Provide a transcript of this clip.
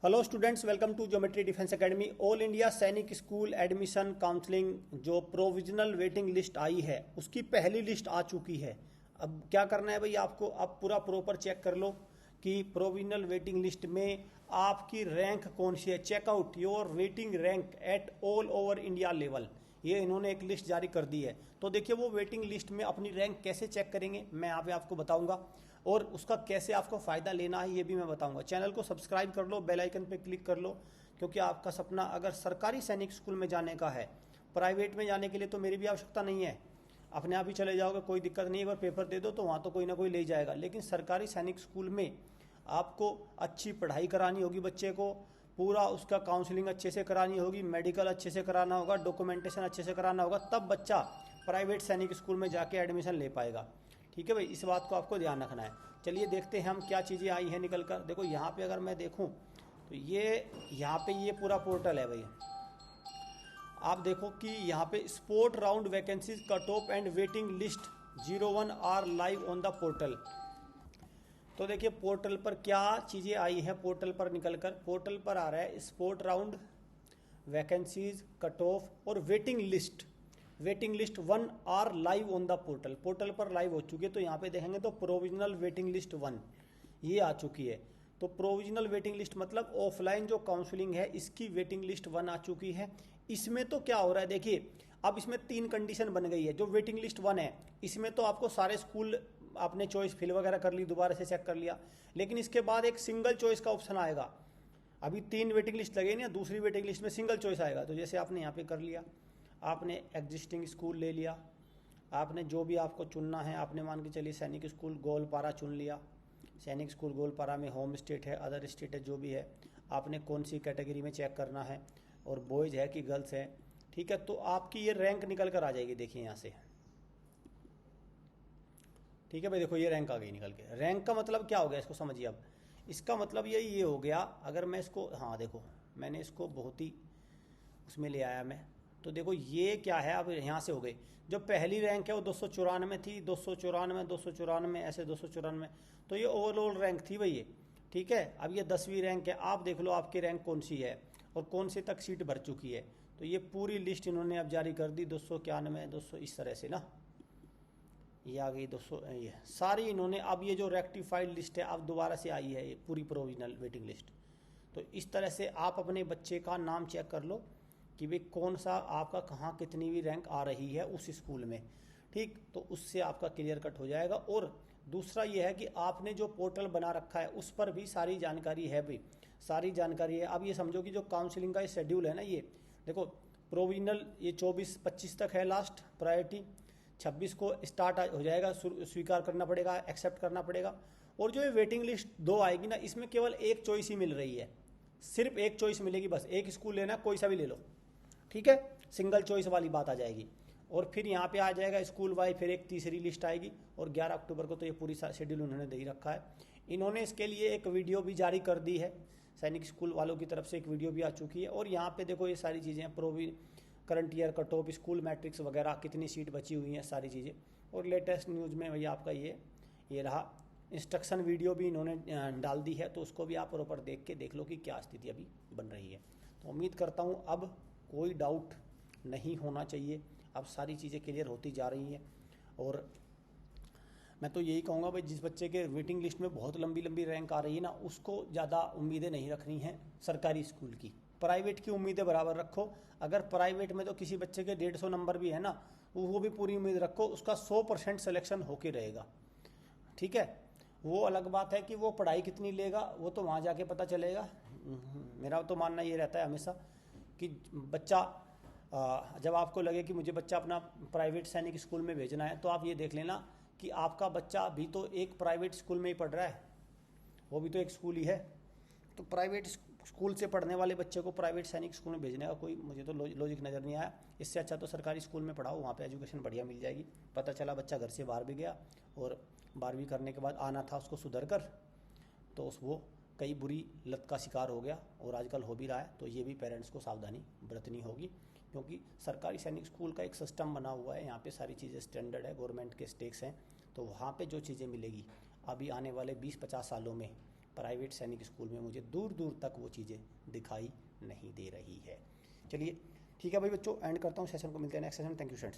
Hello students, welcome to geometry defence academy. All India Sainik school admission counselling जो provisional waiting list आई है उसकी पहली लिस्ट आ चुकी है। अब क्या करना है भाई, आपको अब पूरा प्रॉपर चेक कर लो कि प्रोविजनल वेटिंग लिस्ट में आपकी रैंक कौन सी है। Check out your waiting rank at all over India level, ये इन्होंने एक लिस्ट जारी कर दी है। तो देखिए वो वेटिंग लिस्ट में अपनी रैंक कैसे चेक करेंगे मैं यहाँ पे आपको बताऊंगा, और उसका कैसे आपको फ़ायदा लेना है ये भी मैं बताऊंगा। चैनल को सब्सक्राइब कर लो, बेल आइकन पे क्लिक कर लो, क्योंकि आपका सपना अगर सरकारी सैनिक स्कूल में जाने का है, प्राइवेट में जाने के लिए तो मेरी भी आवश्यकता नहीं है, अपने आप ही चले जाओगे, कोई दिक्कत नहीं है। अगर पेपर दे दो तो वहाँ तो कोई ना कोई ले जाएगा, लेकिन सरकारी सैनिक स्कूल में आपको अच्छी पढ़ाई करानी होगी, बच्चे को पूरा उसका काउंसलिंग अच्छे से करानी होगी, मेडिकल अच्छे से कराना होगा, डॉक्यूमेंटेशन अच्छे से कराना होगा, तब बच्चा प्राइवेट सैनिक स्कूल में जाके एडमिशन ले पाएगा। ठीक है भाई, इस बात को आपको ध्यान रखना है। चलिए देखते हैं हम क्या चीज़ें आई हैं निकल कर। देखो यहाँ पे अगर मैं देखूँ तो यहाँ पे ये पूरा पोर्टल है भाई। आप देखो कि यहाँ पे spot round vacancies cut off and waiting list 01 are live on the portal. तो देखिए पोर्टल पर क्या चीज़ें आई हैं। पोर्टल पर निकल कर पोर्टल पर आ रहा है spot round vacancies cut off और waiting list. Waiting list 1 are live on the portal, portal पर लाइव हो चुकी है। तो यहाँ पे देखेंगे तो प्रोविजनल वेटिंग लिस्ट 1 ये आ चुकी है। तो प्रोविजनल वेटिंग लिस्ट मतलब ऑफलाइन जो काउंसलिंग है इसकी वेटिंग लिस्ट 1 आ चुकी है। इसमें तो क्या हो रहा है देखिए, अब इसमें 3 कंडीशन बन गई है। जो वेटिंग लिस्ट 1 है इसमें तो आपको सारे स्कूल आपने चॉइस फिल वगैरह कर ली, दोबारा से चेक कर लिया, लेकिन इसके बाद एक सिंगल चॉइस का ऑप्शन आएगा। अभी 3 वेटिंग लिस्ट लगे ना, दूसरी वेटिंग लिस्ट में सिंगल चॉइस आएगा। तो जैसे आपने यहाँ पे कर लिया, आपने एग्जिस्टिंग स्कूल ले लिया, आपने जो भी आपको चुनना है, आपने मान के चलिए सैनिक स्कूल गोलपारा चुन लिया। सैनिक स्कूल गोलपारा में होम स्टेट है, अदर स्टेट है, जो भी है, आपने कौन सी कैटेगरी में चेक करना है और बॉयज़ है कि गर्ल्स है। ठीक है, तो आपकी ये रैंक निकल कर आ जाएगी। देखिए यहाँ से, ठीक है भाई, देखो ये रैंक आ गई निकल के। रैंक का मतलब क्या हो गया इसको समझिए। अब इसका मतलब ये हो गया, अगर मैं इसको, हाँ देखो मैंने इसको बहुत ही उसमें ले आया मैं, तो देखो ये क्या है। अब यहाँ से हो गई, जो पहली रैंक है वो 294 थी, 294 ऐसे 294, तो ये ओवरऑल रैंक थी भाई ये। ठीक है, अब ये 10वीं रैंक है। आप देख लो आपकी रैंक कौन सी है और कौन सी तक सीट भर चुकी है। तो ये पूरी लिस्ट इन्होंने अब जारी कर दी, 291 200 इस तरह से ना, ये आ गई 200, ये सारी इन्होंने। अब ये जो रेक्टिफाइड लिस्ट है अब दोबारा से आई है ये पूरी प्रोविजनल वेटिंग लिस्ट। तो इस तरह से आप अपने बच्चे का नाम चेक कर लो कि भाई कौन सा आपका कहाँ कितनी भी रैंक आ रही है उस स्कूल में। ठीक, तो उससे आपका क्लियर कट हो जाएगा। और दूसरा ये है कि आपने जो पोर्टल बना रखा है उस पर भी सारी जानकारी है भाई, सारी जानकारी है। अब ये समझो कि जो काउंसलिंग का शेड्यूल है ना, ये देखो प्रोविजनल ये 24-25 तक है लास्ट प्रायोरिटी, 26 को स्टार्ट हो जाएगा, स्वीकार करना पड़ेगा, एक्सेप्ट करना पड़ेगा। और जो ये वेटिंग लिस्ट 2 आएगी ना, इसमें केवल एक चॉइस ही मिल रही है, सिर्फ एक चॉइस मिलेगी, बस एक स्कूल लेना, कोई सा भी ले लो। ठीक है, सिंगल चॉइस वाली बात आ जाएगी। और फिर यहाँ पे आ जाएगा स्कूल वाइज, फिर एक तीसरी लिस्ट आएगी। और 11 अक्टूबर को तो ये पूरी शेड्यूल उन्होंने दे ही रखा है। इन्होंने इसके लिए एक वीडियो भी जारी कर दी है, सैनिक स्कूल वालों की तरफ से एक वीडियो भी आ चुकी है। और यहाँ पे देखो ये सारी चीज़ें, current year cut off, school matrix वगैरह, कितनी सीट बची हुई हैं, सारी चीज़ें। और लेटेस्ट न्यूज़ में भैया आपका ये रहा, इंस्ट्रक्शन वीडियो भी इन्होंने डाल दी है, तो उसको भी आप प्रॉपर देख लो कि क्या स्थिति अभी बन रही है। तो उम्मीद करता हूँ अब कोई डाउट नहीं होना चाहिए, अब सारी चीज़ें क्लियर होती जा रही हैं। और मैं तो यही कहूँगा भाई, जिस बच्चे के वेटिंग लिस्ट में बहुत लंबी लंबी रैंक आ रही है ना, उसको ज़्यादा उम्मीदें नहीं रखनी हैं सरकारी स्कूल की। प्राइवेट की उम्मीदें बराबर रखो। अगर प्राइवेट में तो किसी बच्चे के 150 नंबर भी है ना, वो भी पूरी उम्मीद रखो, उसका 100% सिलेक्शन होके रहेगा। ठीक है, वो अलग बात है कि वो पढ़ाई कितनी लेगा, वो तो वहाँ जाके पता चलेगा। मेरा तो मानना ये रहता है हमेशा कि बच्चा, जब आपको लगे कि मुझे बच्चा अपना प्राइवेट सैनिक स्कूल में भेजना है, तो आप ये देख लेना कि आपका बच्चा भी तो एक प्राइवेट स्कूल में ही पढ़ रहा है, वो भी तो एक स्कूल ही है। तो प्राइवेट स्कूल से पढ़ने वाले बच्चे को प्राइवेट सैनिक स्कूल में भेजने का कोई मुझे तो लॉजिक नज़र नहीं आया। इससे अच्छा तो सरकारी स्कूल में पढ़ाओ, वहाँ पे एजुकेशन बढ़िया मिल जाएगी। पता चला बच्चा घर से बाहर भी गया और 12वीं करने के बाद आना था उसको सुधर कर, तो वो कई बुरी लत का शिकार हो गया और आजकल हो भी रहा है। तो ये भी पेरेंट्स को सावधानी बरतनी होगी, क्योंकि सरकारी सैनिक स्कूल का एक सिस्टम बना हुआ है, यहाँ पे सारी चीज़ें स्टैंडर्ड है, गवर्नमेंट के स्टेक्स हैं। तो वहाँ पे जो चीज़ें मिलेगी अभी आने वाले 20-50 सालों में प्राइवेट सैनिक स्कूल में मुझे दूर दूर तक वो चीज़ें दिखाई नहीं दे रही है। चलिए ठीक है भाई बच्चों, एंड करता हूँ सेशन को, मिलते हैं next session. Thank you students.